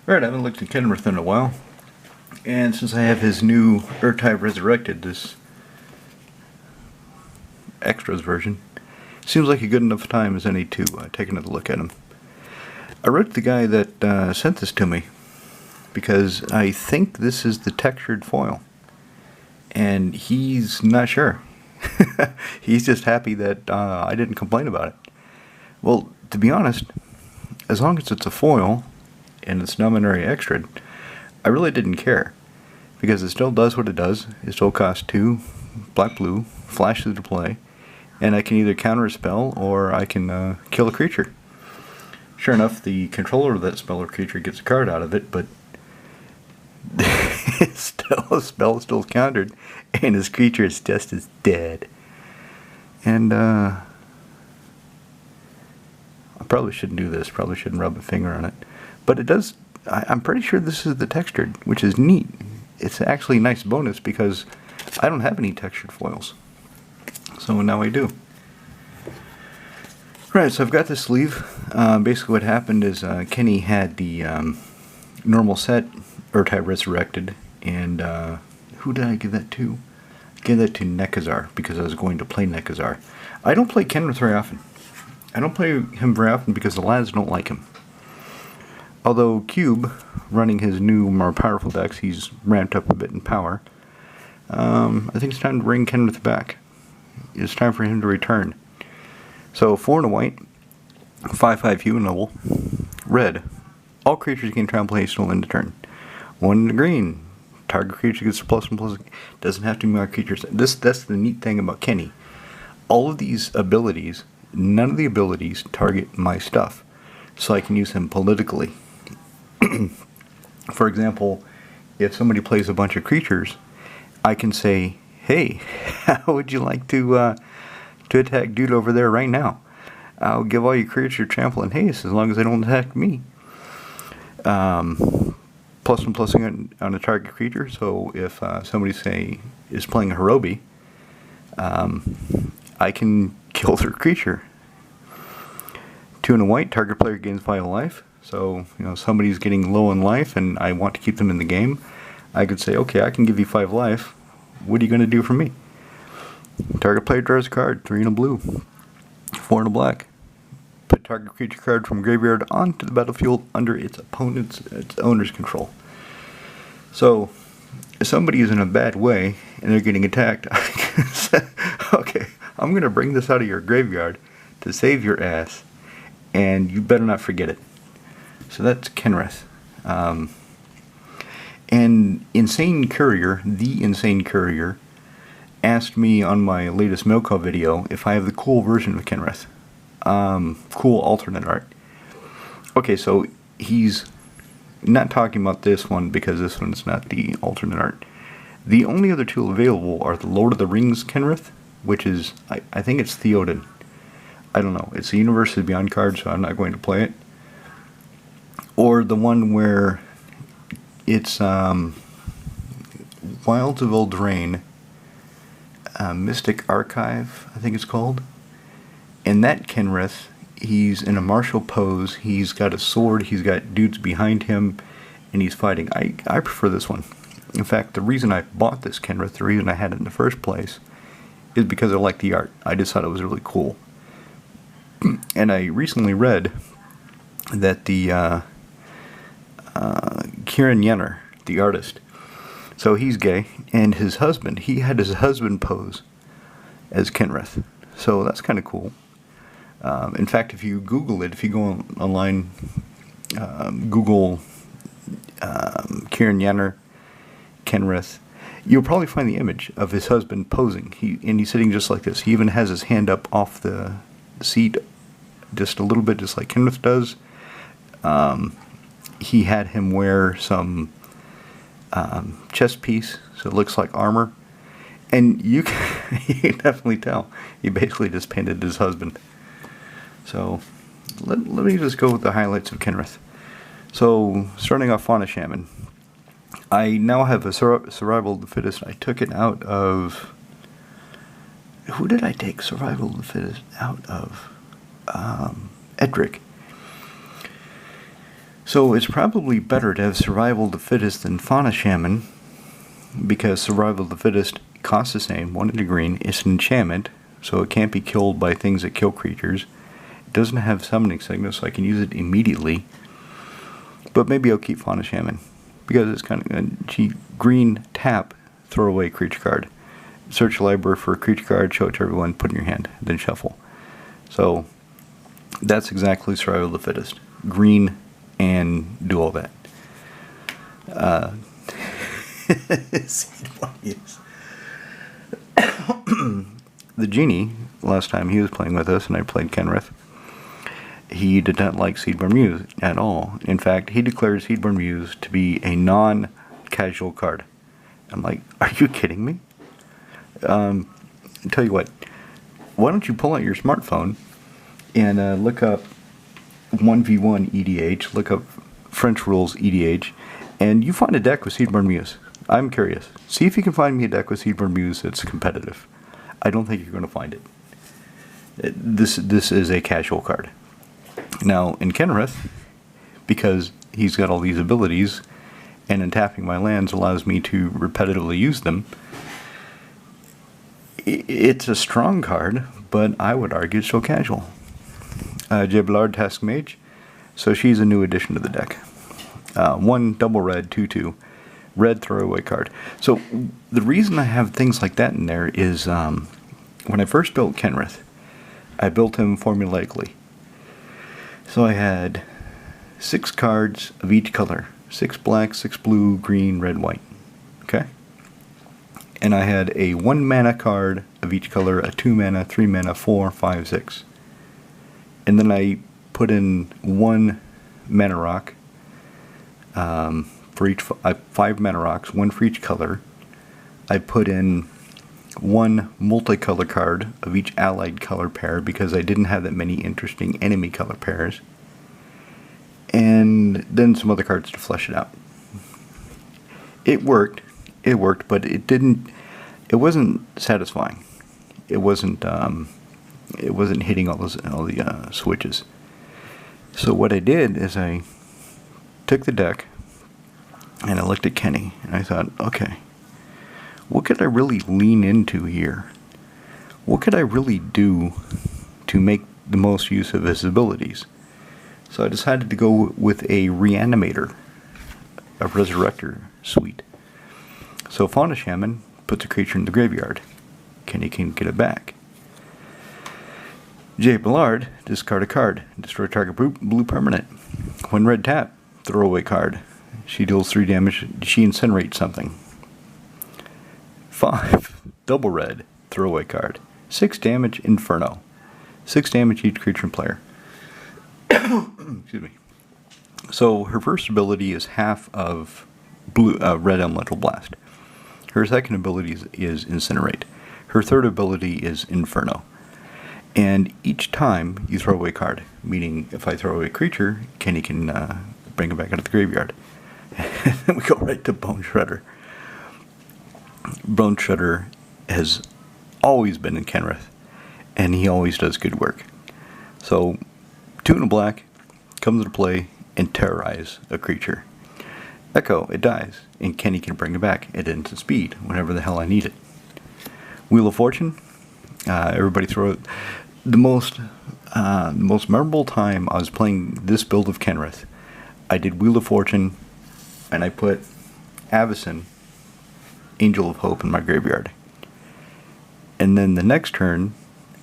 Alright, I haven't looked at Kenworth in a while, and since I have his new Ertai Resurrected, this extras version, seems like a good enough time as any to take another look at him. I wrote to the guy that sent this to me because I think this is the textured foil, and he's not sure. He's just happy that I didn't complain about it. Well, to be honest, as long as it's a foil and it's non-binary extra, I really didn't care, because it still does what it does. It still costs 2, black-blue, flash through the play, and I can either counter a spell or I can kill a creature. Sure enough, the controller of that spell or creature gets a card out of it, but it's still a spell, still countered, and his creature is just as dead. And I probably shouldn't do this, probably shouldn't rub a finger on it. But it does, I'm pretty sure this is the textured, which is neat. It's actually a nice bonus because I don't have any textured foils. So now I do. Right, so I've got the sleeve. Basically what happened is Kenny had the normal set, Ertai Resurrected, and who did I give that to? I gave that to Nekazar because I was going to play Nekazar. I don't play Kenworth very often. I don't play him very often because the lads don't like him. Although Cube, running his new, more powerful decks, he's ramped up a bit in power. I think it's time to bring Kenworth back. It's time for him to return. So 4 and a white, 5/5 human noble, red. All creatures gain trample haste till end of turn. 1 in the green. Target creature gets +1/+. Doesn't have to be my creatures. That's the neat thing about Kenny. All of these abilities, none of the abilities target my stuff, so I can use him politically. For example, if somebody plays a bunch of creatures, I can say, "Hey, how would you like to attack dude over there right now? I'll give all your creatures trample and haste as long as they don't attack me." +1/+ing on a target creature. So if somebody, say, is playing a Hirobi, I can kill their creature. 2 and a white, target player gains vital life. So, somebody's getting low in life and I want to keep them in the game. I could say, okay, I can give you 5 life. What are you going to do for me? Target player draws a card, 3 and a blue, 4 and a black. Put target creature card from graveyard onto the battlefield under its owner's control. So, if somebody is in a bad way and they're getting attacked, I can say, okay, I'm going to bring this out of your graveyard to save your ass, and you better not forget it. So that's Kenworth. And Insane Courier, the Insane Courier, asked me on my latest Milko video if I have the cool version of Kenworth. Cool alternate art. Okay, so he's not talking about this one because this one's not the alternate art. The only other two available are the Lord of the Rings Kenworth, which is, I think it's Theoden. I don't know. It's the Universe Beyond card, so I'm not going to play it. Or the one where it's Wilds of Eldraine, Mystic Archive, I think it's called. And that Kenworth, he's in a martial pose, he's got a sword, he's got dudes behind him, and he's fighting. I prefer this one. In fact, the reason I bought this Kenworth, the reason I had it in the first place, is because I like the art. I just thought it was really cool. And I recently read that the Kieran Yenner, the artist, so he's gay, and his husband, he had his husband pose as Kenworth. So that's kind of cool. In fact, if you Google it, if you go online, Google Kieran Yenner, Kenworth, you'll probably find the image of his husband posing. He's sitting just like this. He even has his hand up off the seat just a little bit, just like Kenworth does. He had him wear some chest piece, so it looks like armor. And you can definitely tell. He basically just painted his husband. So, let me just go with the highlights of Kenworth. So, starting off Fauna Shaman. I now have a Survival of the Fittest. I took it out of... Who did I take Survival of the Fittest out of? Edric. So it's probably better to have Survival of the Fittest than Fauna Shaman, because Survival of the Fittest costs the same, 1 in a green. It's an enchantment, so it can't be killed by things that kill creatures. It doesn't have summoning signal, so I can use it immediately. But maybe I'll keep Fauna Shaman, because it's kind of green tap, throw away creature card. Search the library for a creature card, show it to everyone, put it in your hand, then shuffle. So that's exactly Survival of the Fittest. Green and do all that. The genie, last time he was playing with us and I played Kenrith, he did not like Seedborn Muse at all. In fact, he declared Seedborn Muse to be a non-casual card. I'm like, are you kidding me? I'll tell you what, why don't you pull out your smartphone and look up 1v1 EDH, look up French Rules EDH, and you find a deck with Seedborn Muse. I'm curious. See if you can find me a deck with Seedborn Muse that's competitive. I don't think you're going to find it. This is a casual card. Now, in Kenrith, because he's got all these abilities, and untapping my lands allows me to repetitively use them, it's a strong card, but I would argue it's still casual. Jebelard Task Mage, so she's a new addition to the deck. 1 double red, 2/2, red throwaway card. So the reason I have things like that in there is when I first built Kenrith, I built him formulaically. So I had 6 cards of each color, 6 black, 6 blue, green, red, white. Okay? And I had a 1 mana card of each color, a 2 mana, 3 mana, 4, 5, 6. And then I put in 1 mana rock for each 5 mana rocks, 1 for each color. I put in 1 multicolor card of each allied color pair because I didn't have that many interesting enemy color pairs. And then some other cards to flesh it out. It worked, but it wasn't satisfying. It wasn't hitting all the switches. So what I did is I took the deck and I looked at Kenny and I thought, okay, what could I really lean into here? What could I really do to make the most use of his abilities? So I decided to go with a Reanimator, a Resurrector suite. So Fauna Shaman puts a creature in the graveyard. Kenny can get it back. J. Ballard, discard a card. Destroy target blue permanent. When red tap, throw away card. She deals 3 damage. She incinerates something. 5. Double red, throw away card. 6 damage, Inferno. 6 damage each creature and player. Excuse me. So her first ability is half of red elemental blast. Her second ability is incinerate. Her third ability is Inferno. And each time you throw away a card, meaning if I throw away a creature, Kenny can bring it back out of the graveyard. And then we go right to Bone Shredder. Bone Shredder has always been in Kenrith, and he always does good work. So 2 in a black comes into play and terrorize a creature. Echo, it dies, and Kenny can bring it back at instant speed whenever the hell I need it. Wheel of Fortune, everybody throw it. The most memorable time I was playing this build of Kenrith, I did Wheel of Fortune, and I put Avacyn, Angel of Hope, in my graveyard. And then the next turn,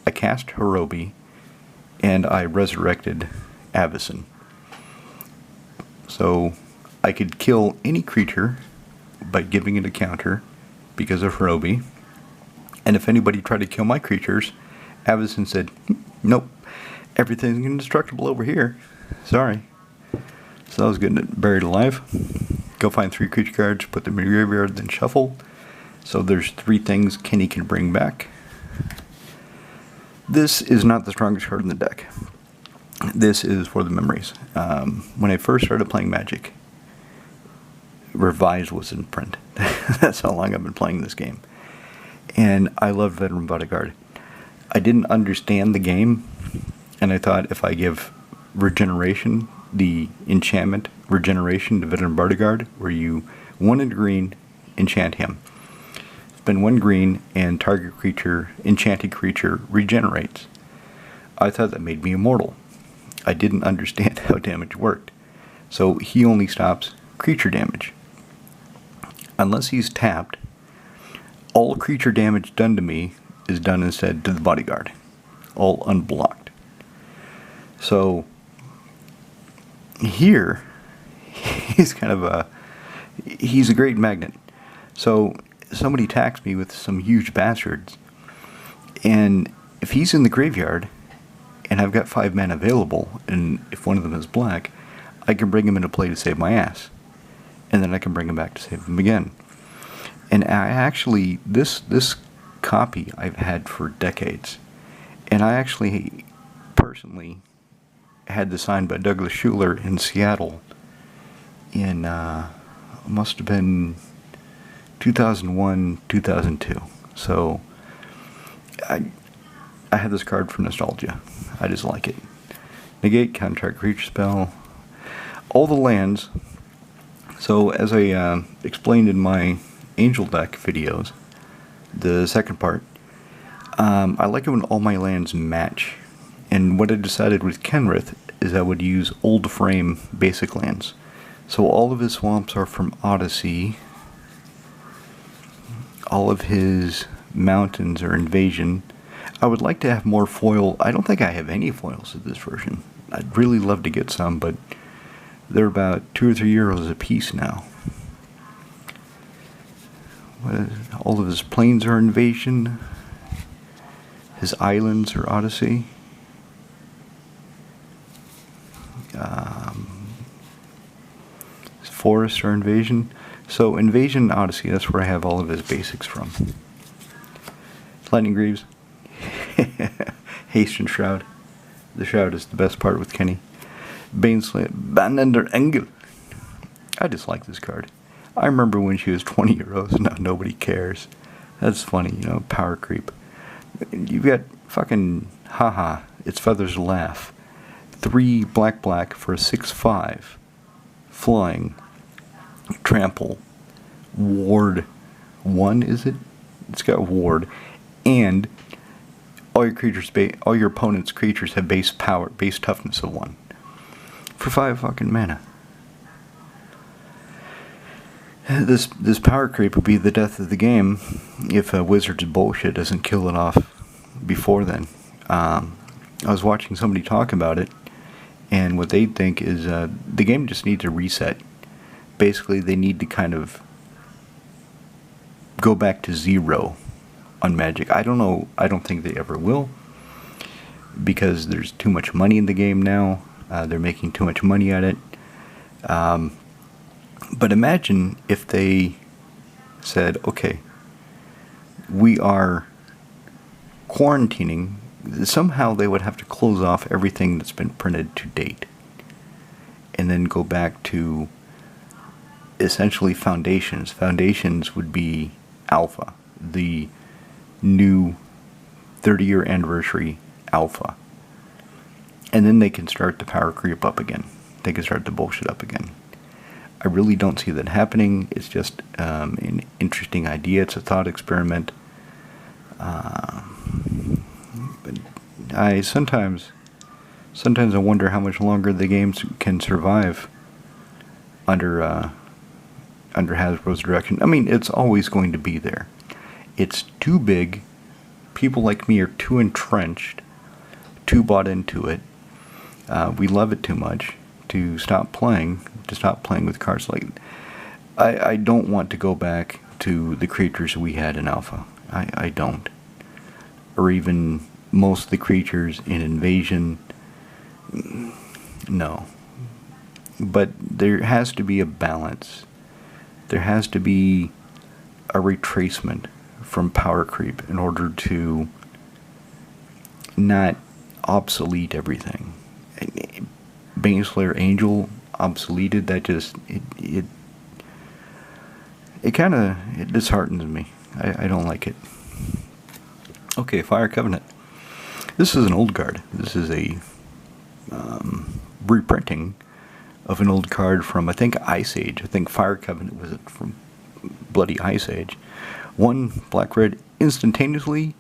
I cast Hirobi, and I resurrected Avacyn. So I could kill any creature by giving it a counter because of Hirobi. And if anybody tried to kill my creatures, Avacyn said, nope, everything's indestructible over here. Sorry. So that was getting it buried alive. Go find 3 creature cards, put them in your graveyard, then shuffle. So there's 3 things Kenny can bring back. This is not the strongest card in the deck. This is for the memories. When I first started playing Magic, Revised was in print. That's how long I've been playing this game. And I love Veteran Bodyguard. I didn't understand the game, and I thought if I give Regeneration, the enchantment, regeneration to Veteran Bodyguard, where you 1 in green, enchant him. Spend 1 green, and target creature, enchanted creature, regenerates. I thought that made me immortal. I didn't understand how damage worked. So he only stops creature damage. Unless he's tapped, all creature damage done to me is done instead to the bodyguard. All unblocked. So here, he's kind of he's a great magnet. So somebody attacks me with some huge bastards, and if he's in the graveyard, and I've got 5 mana available, and if one of them is black, I can bring him into play to save my ass. And then I can bring him back to save him again. And I actually, this copy I've had for decades. And I actually, personally, had this signed by Douglas Schuler in Seattle in, must have been 2001, 2002. So, I have this card for nostalgia. I just like it. Negate, counter creature spell. All the lands. So as I explained in my Angel deck videos, the second part, I like it when all my lands match. And what I decided with Kenrith is I would use old frame basic lands. So all of his swamps are from Odyssey. All of his mountains are Invasion. I would like to have more foil. I don't think I have any foils of this version. I'd really love to get some, but they're about €2 or €3 a piece now. All of his plains are Invasion. His islands are Odyssey. His forests are Invasion. So Invasion, Odyssey, that's where I have all of his basics from. Lightning Greaves. Haste and Shroud. The Shroud is the best part with Kenny. Baneslayer, Banender Engel. I just like this card. I remember when she was 20 euros. Now nobody cares. That's funny, you know, power creep. You've got fucking haha. It's Feathers Laugh. 3 black for a 6/5. Flying. Trample. Ward 1, is it? It's got ward. And all your opponent's creatures have base toughness of 1. For 5 fucking mana. This power creep would be the death of the game if Wizards bullshit doesn't kill it off before then. I was watching somebody talk about it, and what they think is the game just needs a reset. Basically, they need to kind of go back to 0 on Magic. I don't know. I don't think they ever will, because there's too much money in the game now. They're making too much money at it. But imagine if they said, okay, we are quarantining. Somehow they would have to close off everything that's been printed to date, and then go back to essentially Foundations. Foundations would be Alpha, the new 30-year anniversary Alpha. And then they can start the power creep up again. They can start the bullshit up again. I really don't see that happening. It's just an interesting idea. It's a thought experiment. But I sometimes I wonder how much longer the games can survive under Hasbro's direction. I mean, it's always going to be there. It's too big. People like me are too entrenched, too bought into it. We love it too much to stop playing with cards like. I don't want to go back to the creatures we had in Alpha. I don't. Or even most of the creatures in Invasion. No. But there has to be a balance. There has to be a retracement from power creep in order to not obsolete everything. Baneslayer Angel obsoleted, that just it kind of disheartens me. I don't like it. Okay, Fire Covenant. This is an old card. This is a reprinting of an old card from, I think, Ice Age. I think Fire Covenant was it from bloody Ice Age. 1 black-red, instantaneously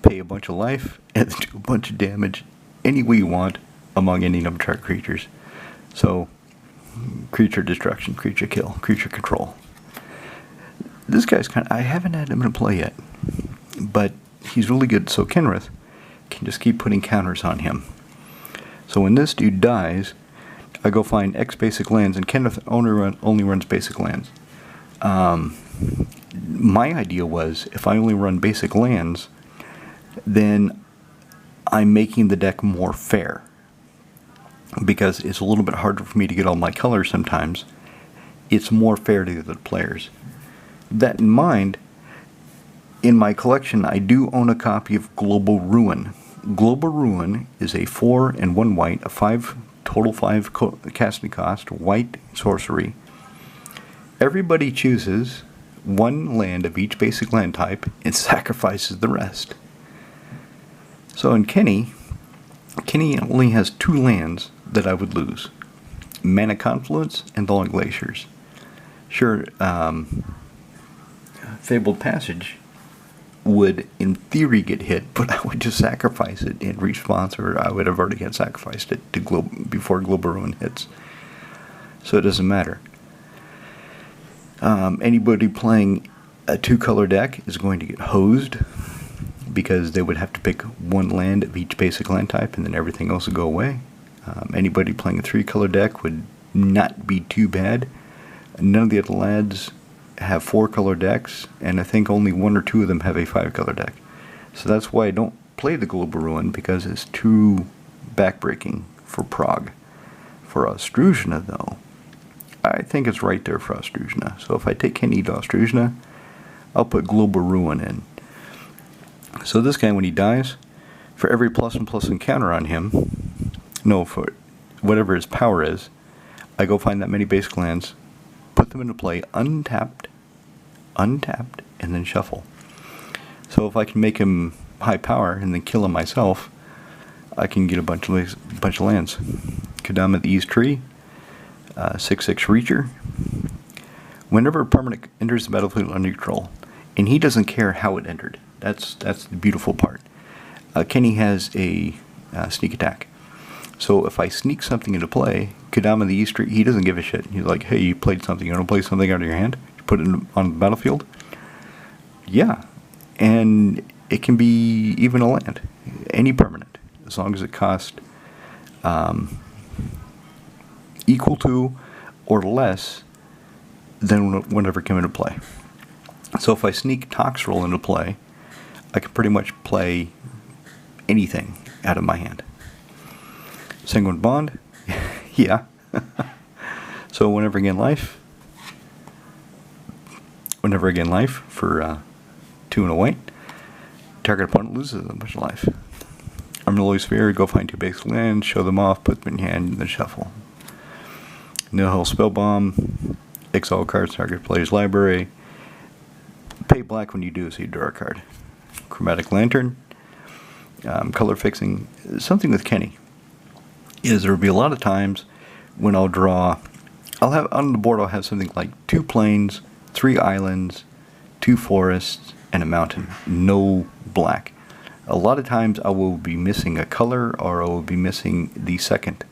pay a bunch of life and do a bunch of damage any way you want among any number of target creatures. So, creature destruction, creature kill, creature control. This guy's I haven't had him in play yet, but he's really good. So Kenrith can just keep putting counters on him. So when this dude dies, I go find X basic lands, and Kenrith only runs basic lands. My idea was, if I only run basic lands, then I'm making the deck more fair, because it's a little bit harder for me to get all my colors sometimes. It's more fair to the other players. That in mind, in my collection I do own a copy of Global Ruin. Global Ruin is a 4 and 1 white, a total 5 casting cost, white sorcery. Everybody chooses 1 land of each basic land type and sacrifices the rest. So in Kenny only has 2 lands that I would lose: Mana Confluence and Thawing Glaciers. Sure, Fabled Passage would, in theory, get hit, but I would just sacrifice it in response, or I would have already had sacrificed it to before Global Ruin hits. So it doesn't matter. Anybody playing a 2-color deck is going to get hosed, because they would have to pick 1 land of each basic land type, and then everything else would go away. Anybody playing a 3-color deck would not be too bad. None of the other lads have 4-color decks, and I think only 1 or 2 of them have a 5-color deck. So that's why I don't play the Global Ruin, because it's too backbreaking for Prague. For Ostruzhna, though, I think it's right there for Ostruzhna. So if I take Kenny to Ostruzhna, I'll put Global Ruin in. So this guy, when he dies, for every +1/+1 counter on him, for whatever his power is, I go find that many basic lands, put them into play, untapped, and then shuffle. So if I can make him high power and then kill him myself, I can get a bunch of lands. Kadama the East Tree, 6/6 Reacher. Whenever a permanent enters the battlefield under control, and he doesn't care how it entered. That's the beautiful part. Kenny has a sneak attack. So if I sneak something into play, Kadama the East Tree, he doesn't give a shit. He's like, hey, you played something. You want to play something out of your hand? You put it on the battlefield? Yeah. And it can be even a land. Any permanent. As long as it costs equal to or less than whenever it came into play. So if I sneak Toxrill into play, I can pretty much play anything out of my hand. Sanguine Bond, yeah. So whenever I gain life for 2 and a white, target opponent loses a bunch of life. Armillary Sphere, go find 2 basic lands, show them off, put them in your hand, and then shuffle. Nihil Spellbomb, exile cards, target player's library. Pay black when you do, so you draw a card. Chromatic Lantern, color fixing. Something with Kenny is there will be a lot of times when I'll have on the board, I'll have something like 2 plains, 3 islands, 2 forests, and a mountain. No black. A lot of times I will be missing a color, or I will be missing the second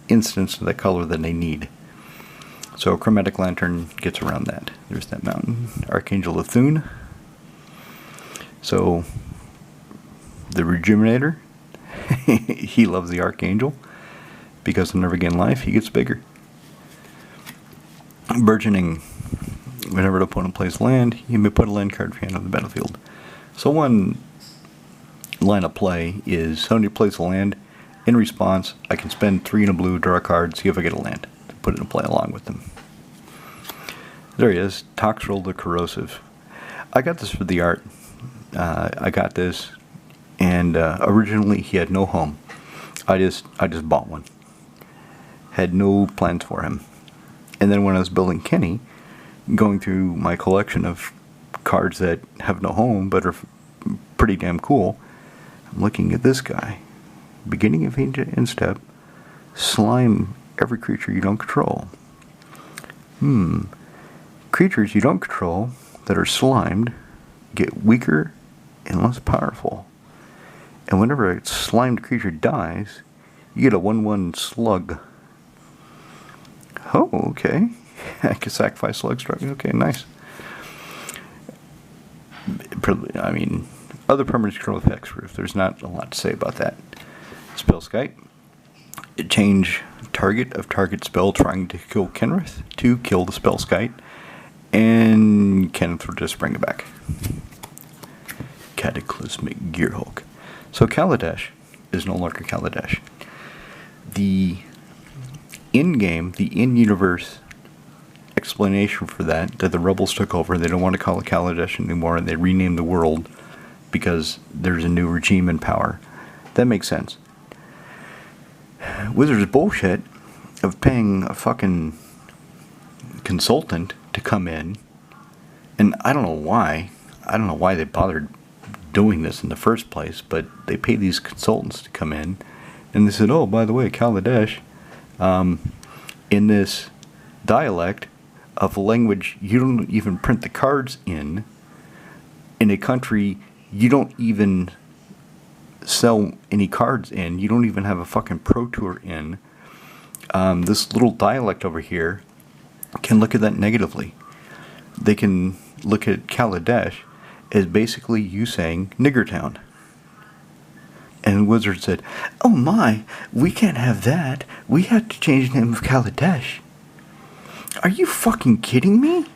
instance of the color that they need. So Chromatic Lantern gets around that. There's that mountain. Archangel of Thune. So the Rejuvenator, he loves the Archangel, because whenever again life, he gets bigger. Burgeoning, whenever the opponent plays land, you may put a land card for hand on the battlefield. So one line of play is somebody plays a land, in response, I can spend 3 in a blue, draw a card, see if I get a land, to put it in play along with them. There he is, Toxrill the Corrosive. I got this for the art. I got this, and originally he had no home. I just bought one. Had no plans for him. And then when I was building Kenny, going through my collection of cards that have no home but are pretty damn cool, I'm looking at this guy. Beginning of Instep, Slime every creature you don't control. Creatures you don't control that are slimed get weaker and less powerful. And whenever a slimed creature dies, you get a 1/1 slug. Oh, okay. I can sacrifice slug strike. Okay, nice. I mean, other permanents control with hexproof. There's not a lot to say about that. Spell Skype. Change target of target spell trying to kill Kenrith to kill the spell Skype. And Kenneth will just bring it back. Cataclysmic Gearhulk. So Kaladesh is no longer Kaladesh. The in-game, the in-universe explanation for that the rebels took over, they don't want to call it Kaladesh anymore, and they renamed the world because there's a new regime in power. That makes sense. Wizards' bullshit of paying a fucking consultant to come in, and I don't know why they bothered doing this in the first place, but they pay these consultants to come in, and they said, oh, by the way, Kaladesh, in this dialect of a language you don't even print the cards in a country you don't even sell any cards in, you don't even have a fucking Pro Tour in, this little dialect over here can look at that negatively. They can look at Kaladesh as basically you saying Niggertown. And Wizard said, oh my, we can't have that. We have to change the name of Kaladesh. Are you fucking kidding me?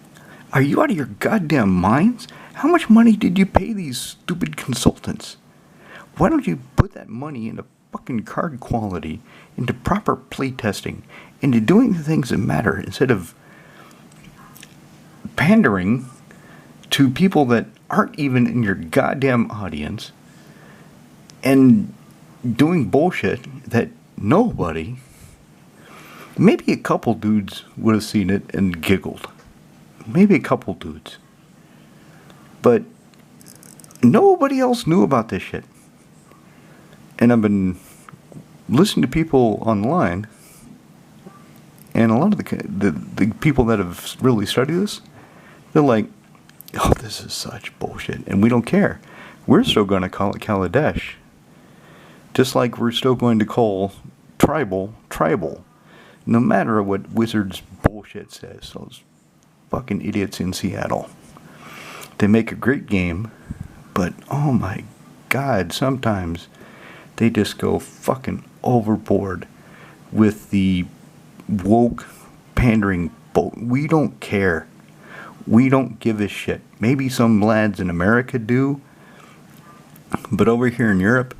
Are you out of your goddamn minds? How much money did you pay these stupid consultants? Why don't you put that money into fucking card quality, into proper playtesting, into doing the things that matter instead of pandering to people that aren't even in your goddamn audience and doing bullshit that nobody, maybe a couple dudes would have seen it and giggled. Maybe a couple dudes. But nobody else knew about this shit. And I've been listening to people online, and a lot of the people that have really studied this, they're like, oh, this is such bullshit, and we don't care. We're still going to call it Kaladesh. Just like we're still going to call tribal, no matter what Wizards bullshit says. Those fucking idiots in Seattle. They make a great game, but oh my god, sometimes they just go fucking overboard with the woke pandering we don't care. We don't give a shit. Maybe some lads in America do, but over here in Europe,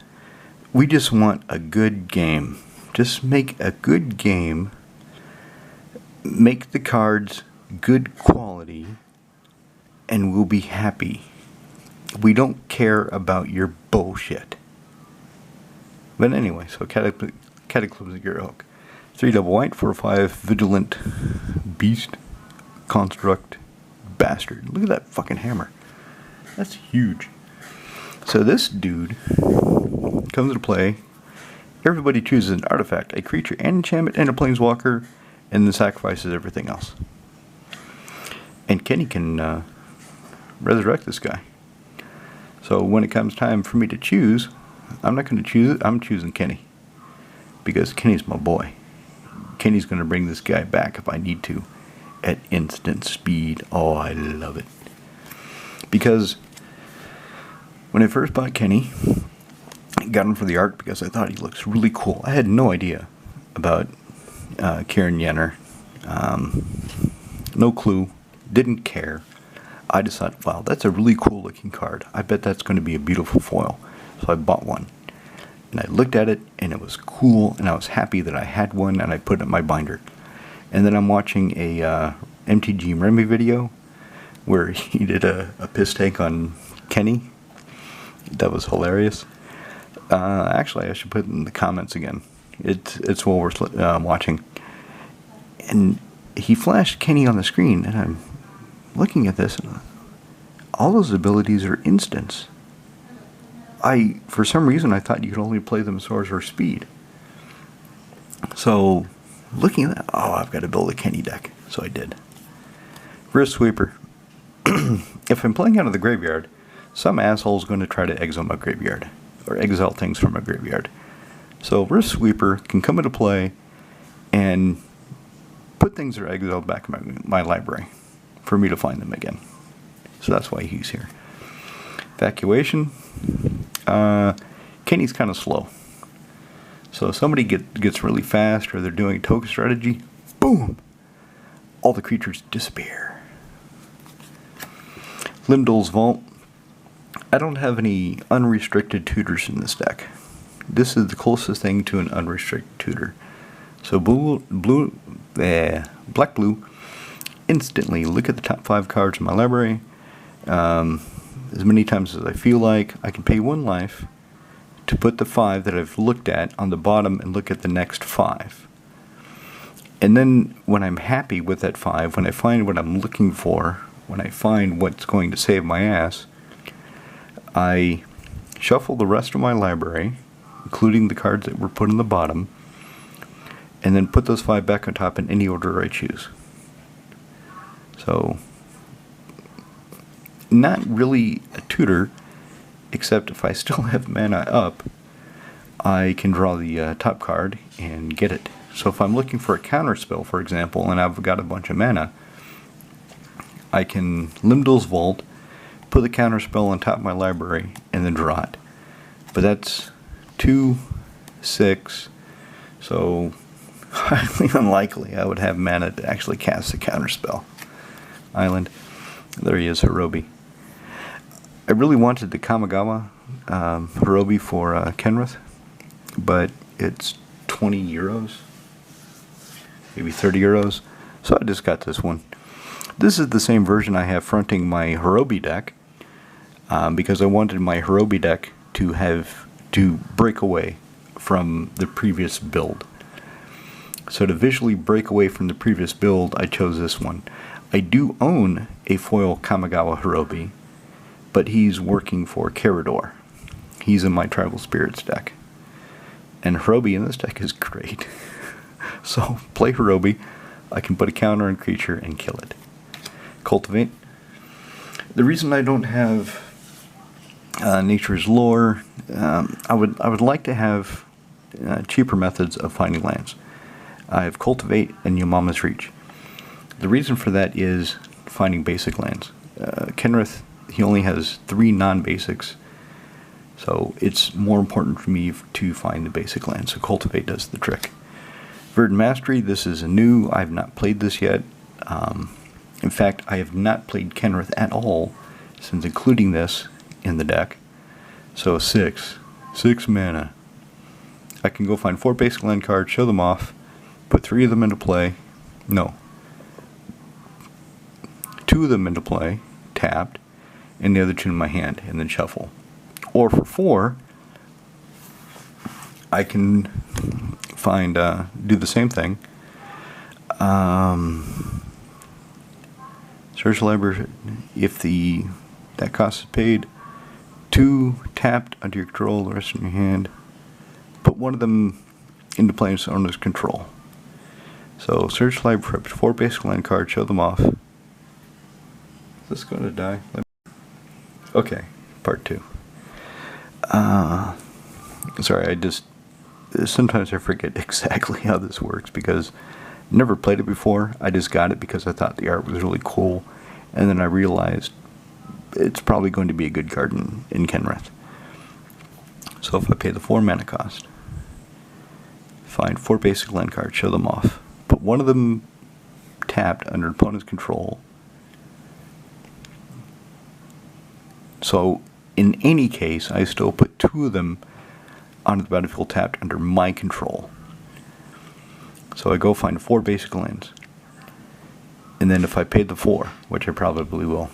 we just want a good game. Just make a good game. Make the cards good quality, and we'll be happy. We don't care about your bullshit. But anyway, so Cataclysmic Gearhulk. 3 double white, 4/5 vigilant beast construct bastard. Look at that fucking hammer. That's huge. So this dude comes into play. Everybody chooses an artifact, a creature, an enchantment, and a planeswalker, and then sacrifices everything else. And Kenny can resurrect this guy. So when it comes time for me to choose, I'm not going to choose it. I'm choosing Kenny. Because Kenny's my boy. Kenny's going to bring this guy back if I need to. At instant speed. Oh, I love it. Because when I first bought Kenny, I got him for the art because I thought he looks really cool. I had no idea about Kieran Yenner. No clue. Didn't care. I just thought, wow, that's a really cool looking card. I bet that's going to be a beautiful foil. So I bought one. And I looked at it, and it was cool, and I was happy that I had one, and I put it in my binder. And then I'm watching a MTG Remy video where he did a piss take on Kenny. That was hilarious. Actually, I should put it in the comments again. It's well worth watching. And he flashed Kenny on the screen, and I'm looking at this, and all those abilities are instants. For some reason, I thought you could only play them sorcerer speed. So looking at that, oh, I've got to build a Kenny deck. So I did. Wrist Sweeper. If I'm playing out of the graveyard, some asshole's going to try to exile my graveyard, or exile things from my graveyard. So Wrist Sweeper can come into play and put things that are exiled back in my library for me to find them again. So that's why he's here. Evacuation. Kenny's kind of slow. So if somebody gets really fast, or they're doing a token strategy, boom! All the creatures disappear. Limdol's Vault. I don't have any unrestricted tutors in this deck. This is the closest thing to an unrestricted tutor. So black blue, instantly look at the top 5 cards in my library. As many times as I feel like. I can pay 1 life to put the 5 that I've looked at on the bottom and look at the next 5. And then when I'm happy with that 5, when I find what I'm looking for, when I find what's going to save my ass, I shuffle the rest of my library, including the cards that were put on the bottom, and then put those 5 back on top in any order I choose. So, not really a tutor, except if I still have mana up, I can draw the top card and get it. So if I'm looking for a counter spell, for example, and I've got a bunch of mana, I can Limdol's Vault, put the counter spell on top of my library, and then draw it. But that's 2, 6, so highly unlikely I would have mana to actually cast a counter spell. Island. There he is, Hirobi. I really wanted the Kamigawa Hirobi for Kenrith, but it's 20 euros, maybe 30 euros, so I just got this one. This is the same version I have fronting my Hirobi deck, because I wanted my Hirobi deck to break away from the previous build. So to visually break away from the previous build, I chose this one. I do own a foil Kamigawa Hirobi, but he's working for Carador. He's in my Tribal Spirits deck. And Hirobi in this deck is great. So, play Hirobi, I can put a counter on creature and kill it. Cultivate. The reason I don't have Nature's Lore, I would like to have cheaper methods of finding lands. I have Cultivate and Yamama's Reach. The reason for that is finding basic lands. Kenrith, he only has 3 non-basics, so it's more important for me to find the basic lands, so Cultivate does the trick. Verdant Mastery, this is new. I have not played this yet. In fact, I have not played Kenrith at all since including this in the deck. So 6 mana. I can go find 4 basic land cards, show them off, put 3 of them into play. No. 2 of them into play, tapped, and the other 2 in my hand, and then shuffle. Or for 4, I can find, do the same thing. Search library, if that cost is paid, 2 tapped under your control, the rest in your hand. Put 1 of them into play in owner's control. So search library for 4 basic land cards, show them off. Is this going to die? Okay, part 2. Sorry, sometimes I forget exactly how this works because I never played it before. I just got it because I thought the art was really cool, and then I realized it's probably going to be a good card in Kenrith. So if I pay the 4 mana cost, find 4 basic land cards, show them off, put 1 of them tapped under opponent's control. So in any case, I still put 2 of them onto the battlefield tapped under my control. So I go find 4 basic lands. And then if I paid the 4, which I probably will,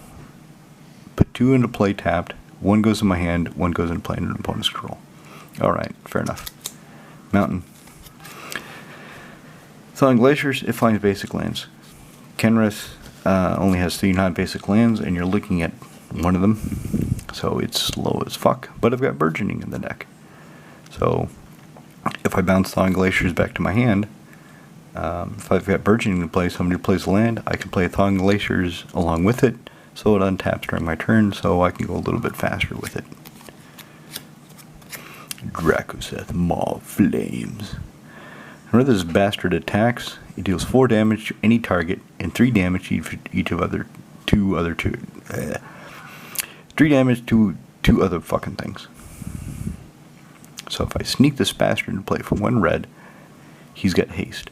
put 2 into play tapped, 1 goes in my hand, 1 goes into play under opponent's control. Alright, fair enough. Mountain. Thawing Glaciers, it finds basic lands. Kenrith only has 3 non-basic lands, and you're looking at 1 of them. So it's slow as fuck, but I've got Burgeoning in the deck. So if I bounce Thawing Glaciers back to my hand, If I've got burgeoning to play, somebody plays land, I can play Thawing Glaciers along with it, so it untaps during my turn, so I can go a little bit faster with it. Dracoseth Maw Flames. Whenever this bastard attacks, it deals 4 damage to any target and 3 damage to each of 3 damage to 2 other fucking things. So if I sneak this bastard and play for 1 red, he's got haste.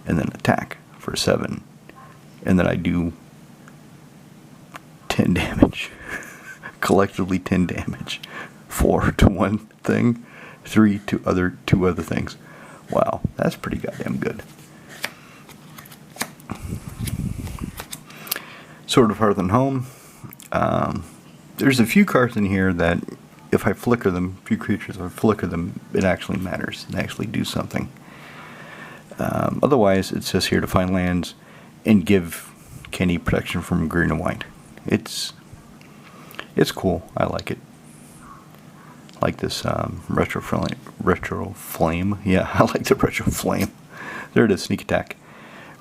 And then attack for 7. And then I do 10 damage. Collectively 10 damage. 4 to 1 thing, 3 to 2 other things. Wow, that's pretty goddamn good. Sword of Hearth and Home. There's a few cards in here that if I flicker them, few creatures, if I flicker them, it actually matters. They actually do something. Otherwise, it's just here to find lands and give Kenny protection from green and white. It's cool. I like it. Like this retro flame. Yeah, I like the retro flame. There it is. Sneak attack.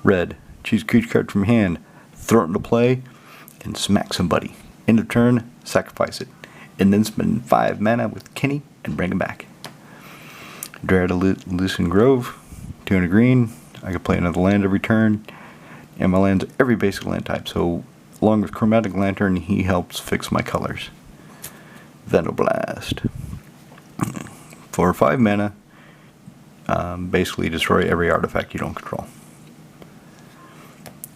Red. Choose a creature card from hand. Throw it into play and smack somebody. End of turn. Sacrifice it. And then spend 5 mana with Kenny and bring him back. Dryad of Lucent Grove. 200 green. I can play another land every turn. And my land's every basic land type. So along with Chromatic Lantern, he helps fix my colors. Venoblast. For 5 mana, basically destroy every artifact you don't control.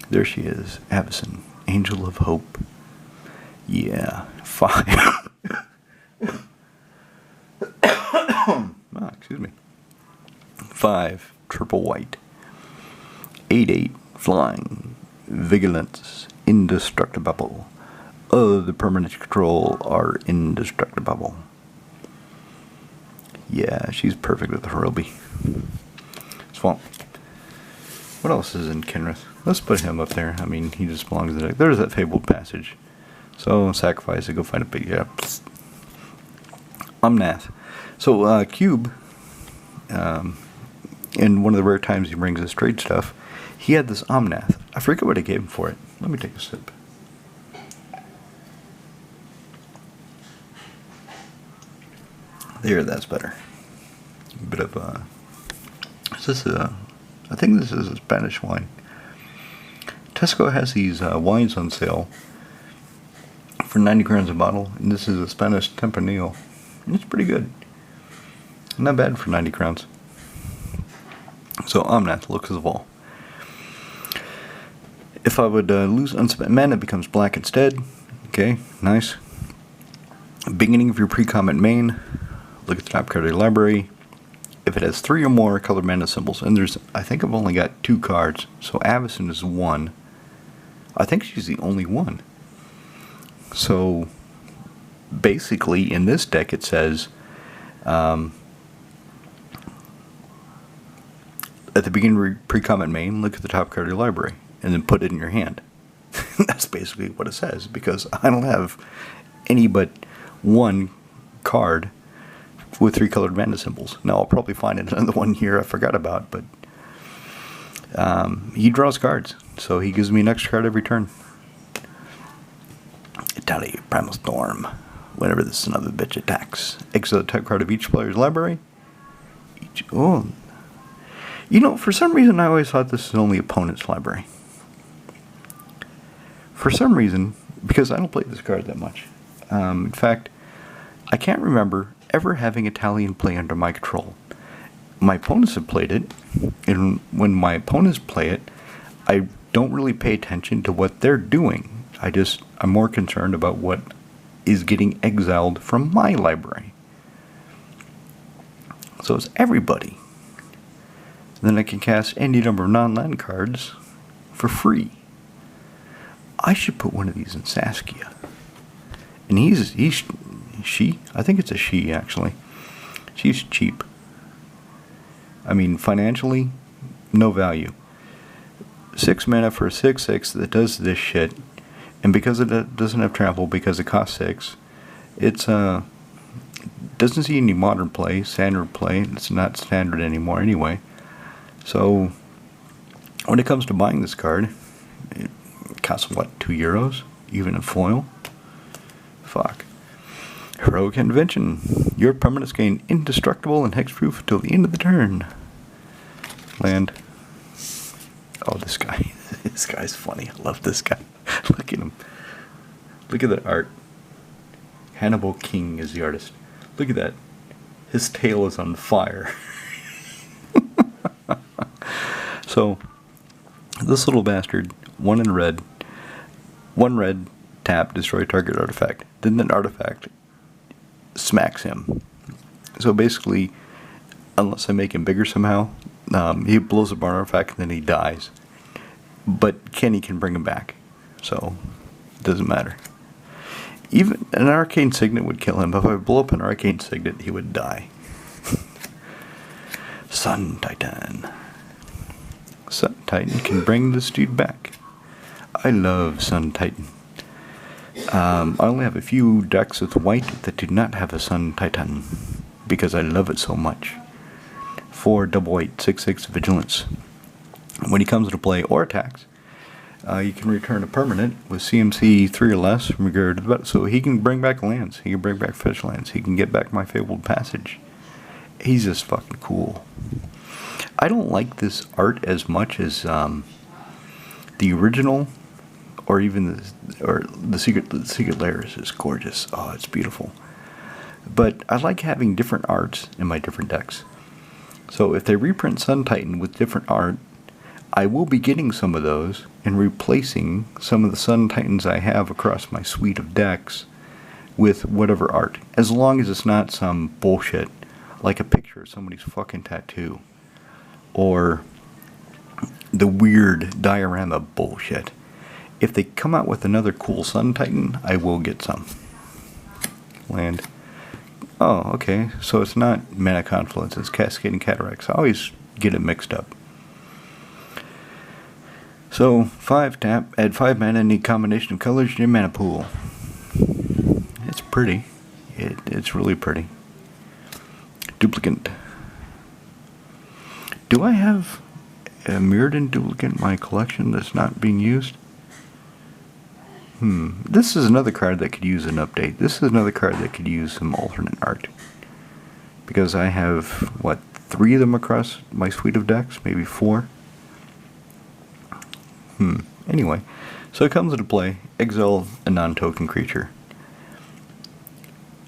There she is, Avacyn, Angel of Hope. Yeah, 5. Excuse me. 5, triple white. 8/8, flying. Vigilance, indestructible. The permanents you control are indestructible. Yeah, she's perfect with the Hirobi. Swamp. What else is in Kenrith? Let's put him up there. I mean, he just belongs to the deck. There's that Fabled Passage. So, sacrifice it, go find a big... Yeah. Omnath. So, Cube, in one of the rare times he brings us trade stuff, he had this Omnath. I forget what I gave him for it. Let me take a sip. There, that's better. A bit of is this I think this is a Spanish wine. Tesco has these wines on sale for 90 crowns a bottle, and this is a Spanish Tempranillo. And it's pretty good. Not bad for 90 crowns. So Omnath, Looks of All. If I would lose unspent mana, it becomes black instead. Okay, nice. Beginning of your pre-combat main. Look at the top card of your library. If it has 3 or more colored mana symbols, and I think I've only got 2 cards, so Avacyn is 1. I think she's the only one. So, basically, in this deck it says, at the beginning of your pre-combat main, look at the top card of your library, and then put it in your hand. That's basically what it says, because I don't have any but 1 card with 3 colored mana symbols. Now I'll probably find another one here I forgot about, but he draws cards, so he gives me an extra card every turn. Italy, Primal Storm. Whenever this another bitch attacks, exile the type card of each player's library. You know, for some reason I always thought this was only opponent's library. For some reason, because I don't play this card that much. In fact, I can't remember ever having Italian play under my control. My opponents have played it, and when my opponents play it, I don't really pay attention to what they're doing. I'm more concerned about what is getting exiled from my library. So it's everybody. Then I can cast any number of non-land cards for free. I should put one of these in Saskia. And she, I think it's a she actually. She's cheap. I mean, financially, no value. 6 mana for a 6/6 that does this shit, and because it doesn't have trample, because it costs 6, it's doesn't see any modern play, standard play. It's not standard anymore anyway. So When it comes to buying this card, it costs what, €2? Even in foil? Fuck. Heroic Invention. Your permanents gain indestructible and hexproof until the end of the turn. Land. Oh, this guy. This guy's funny. I love this guy. Look at him. Look at that art. Hannibal King is the artist. Look at that. His tail is on fire. So, this little bastard, 1 in red, 1 red, tap, destroy target artifact. Then that artifact smacks him. So basically, unless I make him bigger somehow, he blows up an artifact and then he dies. But Kenny can bring him back. So, it doesn't matter. Even an Arcane Signet would kill him. If I blow up an Arcane Signet, he would die. Sun Titan. Sun Titan can bring this dude back. I love Sun Titan. I only have a few decks with white that do not have a Sun Titan because I love it so much. 4 double white, 6/6 vigilance. When he comes into play or attacks, you can return a permanent with CMC 3 or less from your guard. So he can bring back lands. He can bring back fish lands. He can get back my Fabled Passage. He's just fucking cool. I don't like this art as much as the original, or even the Secret Lairs is gorgeous. Oh, it's beautiful. But I like having different arts in my different decks. So if they reprint Sun Titan with different art, I will be getting some of those and replacing some of the Sun Titans I have across my suite of decks with whatever art. As long as it's not some bullshit, like a picture of somebody's fucking tattoo. Or the weird diorama bullshit. If they come out with another cool Sun Titan, I will get some. Land. Oh, okay. So it's not Mana Confluence, it's Cascading Cataracts. I always get it mixed up. So, 5 tap, add 5 mana, any combination of colors in your mana pool. It's pretty. It's really pretty. Duplicant. Do I have a Mirrodin duplicate in my collection that's not being used? This is another card that could use an update. This is another card that could use some alternate art. Because I have, what, 3 of them across my suite of decks? Maybe 4? Anyway, so it comes into play, exile a non-token creature.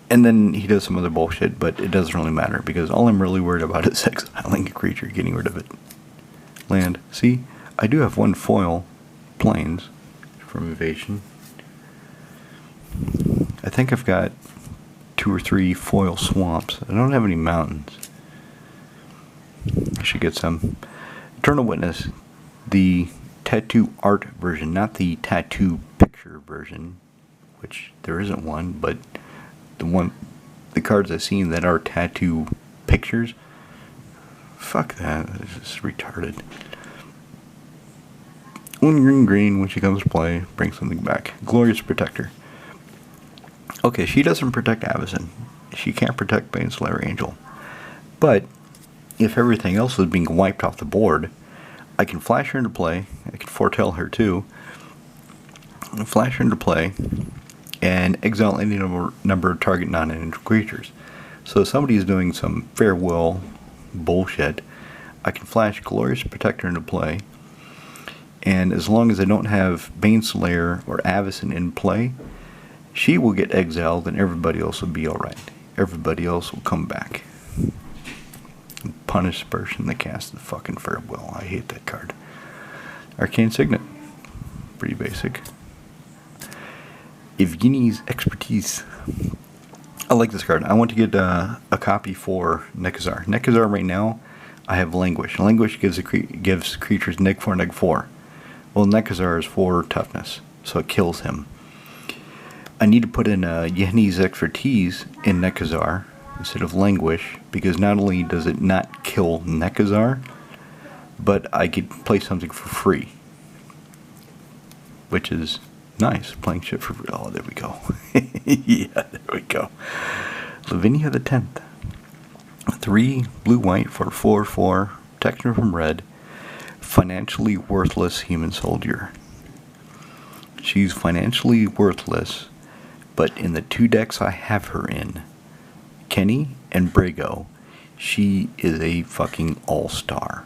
And then he does some other bullshit, but it doesn't really matter, because all I'm really worried about is exiling a creature, getting rid of it. Land. See, I do have 1 foil plains from Evasion. I think I've got 2 or 3 foil swamps. I don't have any mountains. I should get some. Eternal Witness, the tattoo art version, not the tattoo picture version, which there isn't one, but the cards I've seen that are tattoo pictures, fuck that, it's just retarded. 1 green, when she comes to play, bring something back. Glorious Protector. Okay, she doesn't protect Avacyn. She can't protect Baneslayer Angel. But, if everything else is being wiped off the board, I can flash her into play, I can foretell her too, flash her into play, and exile any number of target non-angel creatures. So if somebody is doing some farewell bullshit, I can flash Glorious Protector into play, and as long as I don't have Baneslayer or Avacyn in play, she will get exiled and everybody else will be alright. Everybody else will come back. Punish the person that cast the fucking farewell. I hate that card. Arcane Signet. Pretty basic. Evgeny's Expertise. I like this card. I want to get a copy for Nekazar. Nekazar right now, I have Languish. Languish gives creatures neg 4, neg 4. Well, Nekazar is 4 toughness, so it kills him. I need to put in Evgeny's Expertise in Nekazar instead of Languish, because not only does it not kill Nekazar, but I could play something for free, which is nice. Playing shit for free. Oh, there we go. Yeah, there we go. Lavinia the 10th. 3 blue-white for 4/4. Protection from red. financially worthless human soldier. She's financially worthless, but in the 2 decks I have her in, Kenny and Brago, she is a fucking all-star.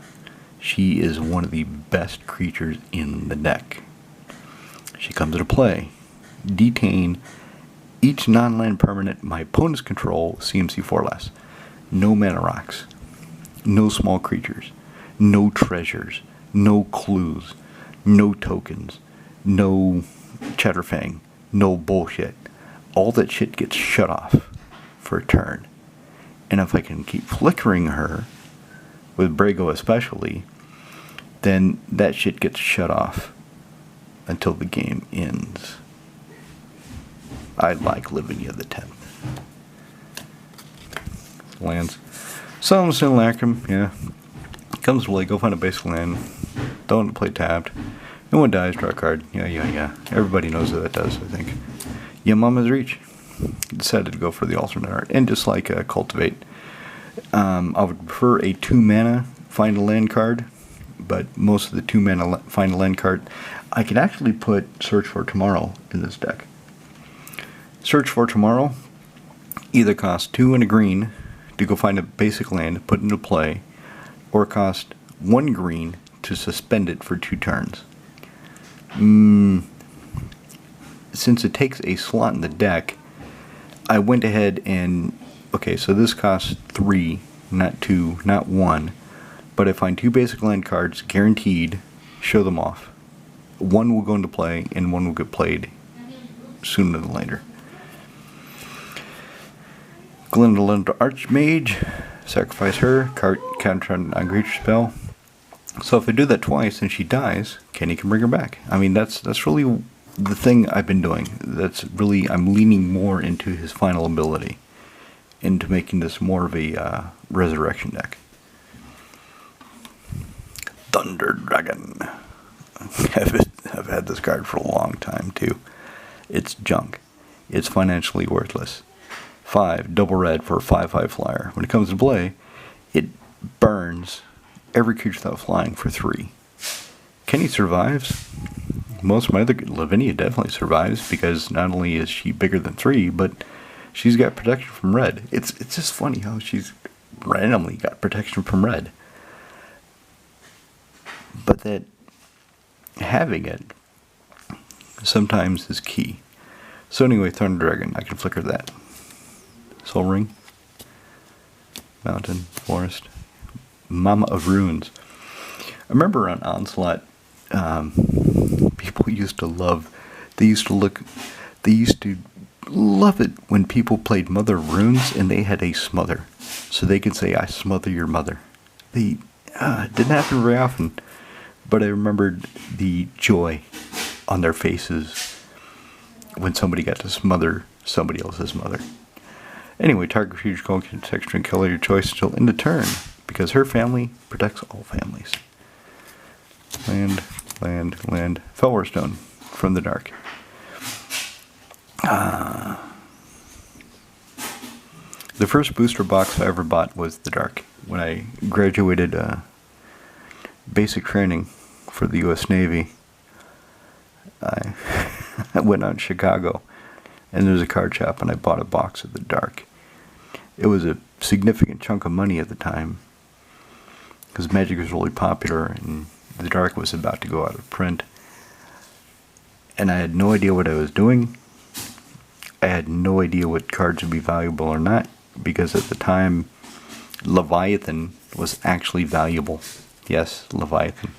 She is one of the best creatures in the deck. She comes into play. Detain each non-land permanent my opponent's control CMC 4 less. No mana rocks. No small creatures. No treasures. No clues. No tokens. No Chatterfang. No bullshit. All that shit gets shut off for a turn. And if I can keep flickering her, with Brago especially, then that shit gets shut off until the game ends. I like Livinia the 10th. Lands. Some still lack them, yeah. Comes to play, go find a basic land. Don't play tapped. No one dies, draw a card. Yeah. Everybody knows what that does, I think. Mama's Reach. Decided to go for the alternate art. And just like Cultivate. I would prefer a 2 mana find a land card. But most of the 2 mana find a land card, I can actually put Search for Tomorrow in this deck. Search for Tomorrow either costs 2 and a green to go find a basic land, put into play, or cost 1 green to suspend it for 2 turns. Since it takes a slot in the deck, I went ahead and, okay, so this costs 3, not 2, not 1, but I find 2 basic land cards guaranteed, show them off. 1 will go into play, and 1 will get played sooner than later. Glinda Archmage, sacrifice her, counter on creature spell. So if I do that twice and she dies, Kenny can bring her back. I mean, that's really the thing I've been doing. That's really, I'm leaning more into his final ability, into making this more of a resurrection deck. Thunder Dragon. I've had this card for a long time too. It's junk. It's financially worthless. 5, double red for a 5/5 flyer. When it comes to play, it burns every creature without flying for 3. Kenny survives. Most of my other, Lavinia definitely survives because not only is she bigger than 3, but she's got protection from red. It's just funny how she's randomly got protection from red. But that having it sometimes is key. So anyway, Thunder Dragon, I can flicker that. Soul Ring, Mountain, Forest, Mama of Runes. I remember on Onslaught, people used to love, they used to love it when people played Mother of Runes and they had a smother. So they could say, I smother your mother. It didn't happen very often, but I remembered the joy on their faces when somebody got to smother somebody else's mother. Anyway, target creature call can texture and color your choice until end of turn, because her family protects all families. Land. Fellwar Stone from the dark. The first booster box I ever bought was the dark. When I graduated basic training for the U.S. Navy, I went out in Chicago, and there's a card shop, and I bought a box of the dark. It was a significant chunk of money at the time, because Magic was really popular, and the dark was about to go out of print. And I had no idea what I was doing. I had no idea what cards would be valuable or not, because at the time, Leviathan was actually valuable. Yes, Leviathan.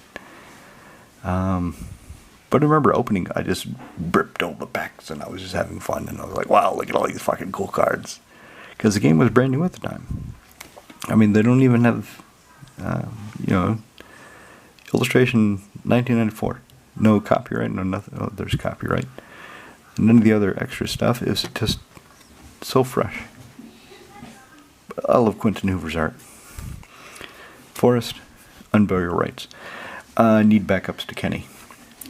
But I remember opening, I just ripped all the packs and I was just having fun, and I was like, wow, look at all these fucking cool cards. Because the game was brand new at the time. I mean, they don't even have, illustration 1994. No copyright, no nothing. Oh, there's copyright. None of the other extra stuff is just so fresh. I love Quentin Hoover's art. Forest, Unburial Rights. Need backups to Kenny.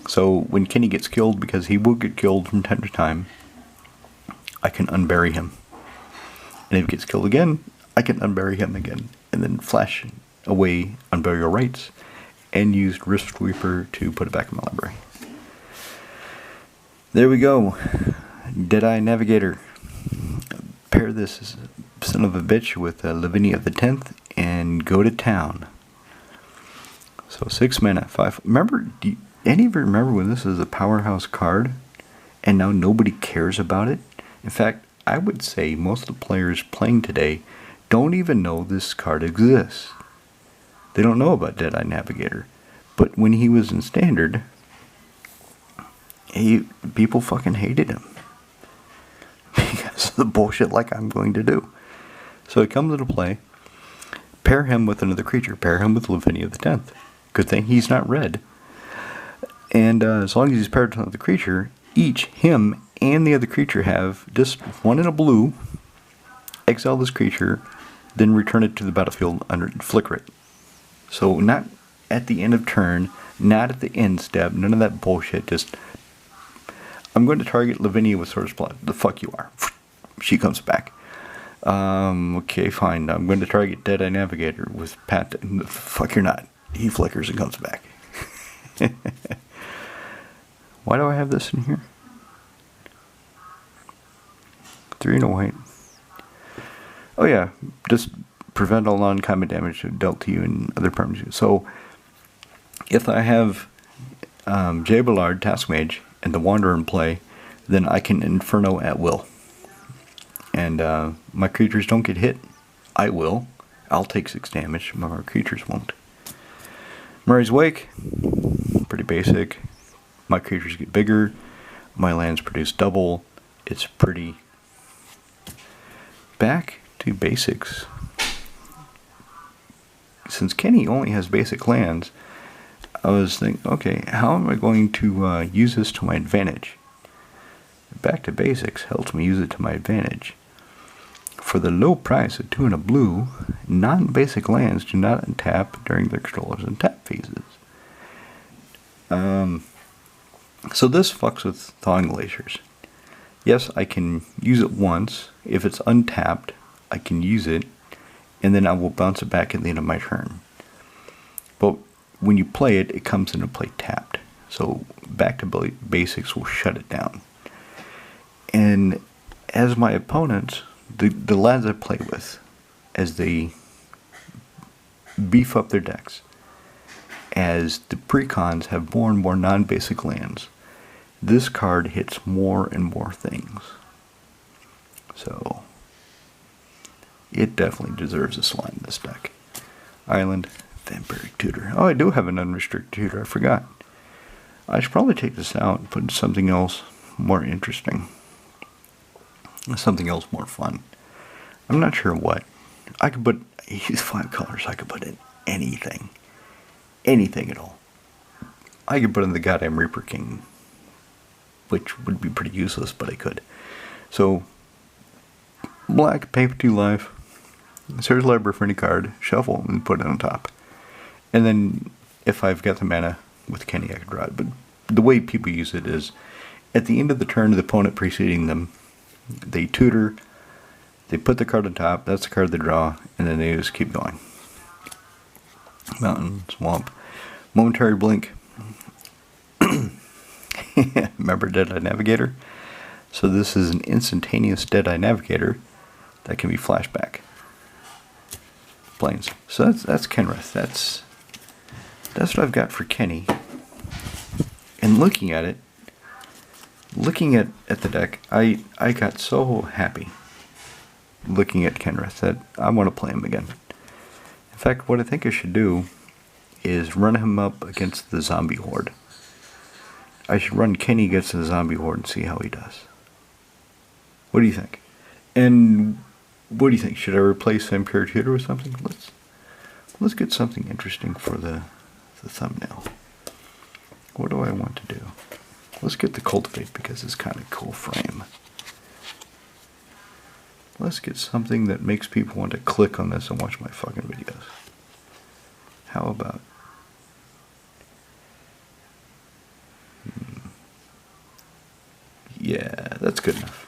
So when Kenny gets killed, because he will get killed from time to time, I can unbury him. And if he gets killed again, I can unbury him again. And then flash away Unburial Rights and used Risk Sweeper to put it back in my library. There we go. Deadeye Navigator. Pair this son of a bitch with Lavinia of the 10th and go to town. So 6 mana, 5. Remember, do any of you remember when this is a powerhouse card and now nobody cares about it? In fact, I would say most of the players playing today don't even know this card exists. They don't know about Deadeye Navigator. But when he was in Standard, people fucking hated him. Because of the bullshit like I'm going to do. So it comes into play. Pair him with another creature. Pair him with Lavinia of the 10th. Good thing he's not red. And as long as he's paired with another creature, each, him and the other creature have just one in a blue. Exile this creature, then return it to the battlefield under flicker it. So not at the end of turn, not at the end step, none of that bullshit. Just, I'm going to target Lavinia with Sword's Blood. The fuck you are. She comes back. Okay, fine. I'm going to target Deadeye Navigator with Pat. The fuck you're not. He flickers and comes back. Why do I have this in here? 3 and a white. Oh yeah, just prevent all non-combat damage dealt to you and other permanents. So, if I have Jay Ballard, Task Mage, and the Wanderer in play, then I can Inferno at will. And my creatures don't get hit. I will. I'll take 6 damage, but my creatures won't. Murray's Wake, pretty basic. My creatures get bigger. My lands produce double. It's pretty. Back to basics. Since Kenny only has basic lands, I was thinking, okay, how am I going to use this to my advantage? Back to basics helps me use it to my advantage. For the low price of 2 and a blue, non-basic lands do not untap during their controller's untap phases. So this fucks with Thawing Glaciers. Yes, I can use it once. If it's untapped, I can use it, and then I will bounce it back at the end of my turn. But when you play it, it comes into play tapped. So back to basics will shut it down. And as my opponents, the lads I play with, as they beef up their decks, as the precons have more and more non-basic lands, this card hits more and more things. So it definitely deserves a slot in this deck. Island, Vampiric Tutor. Oh, I do have an unrestricted tutor, I forgot. I should probably take this out and put something else more interesting. Something else more fun. I'm not sure what. I could put, use 5 colors, I could put in anything. Anything at all. I could put in the goddamn Reaper King, which would be pretty useless, but I could. So, black, pay for 2 life, search library for any card, shuffle, and put it on top. And then, if I've got the mana with Kenny, I can draw it. But the way people use it is, at the end of the turn of the opponent preceding them, they tutor, they put the card on top, that's the card they draw, and then they just keep going. Mountain, Swamp, Momentary Blink. Remember Deadeye Navigator? So this is an instantaneous Deadeye Navigator that can be flashback. Planes. So that's Kenrith. That's what I've got for Kenny. And looking at it, looking at the deck, I got so happy looking at Kenrith that I want to play him again. In fact, what I think I should do is run him up against the zombie horde. I should run Kenny against the zombie horde and see how he does. What do you think? And what do you think? Should I replace Vampiric Tutor with something? Let's get something interesting for the thumbnail. What do I want to do? Let's get the Cultivate because it's kind of cool frame. Let's get something that makes people want to click on this and watch my fucking videos. How about... Yeah, that's good enough.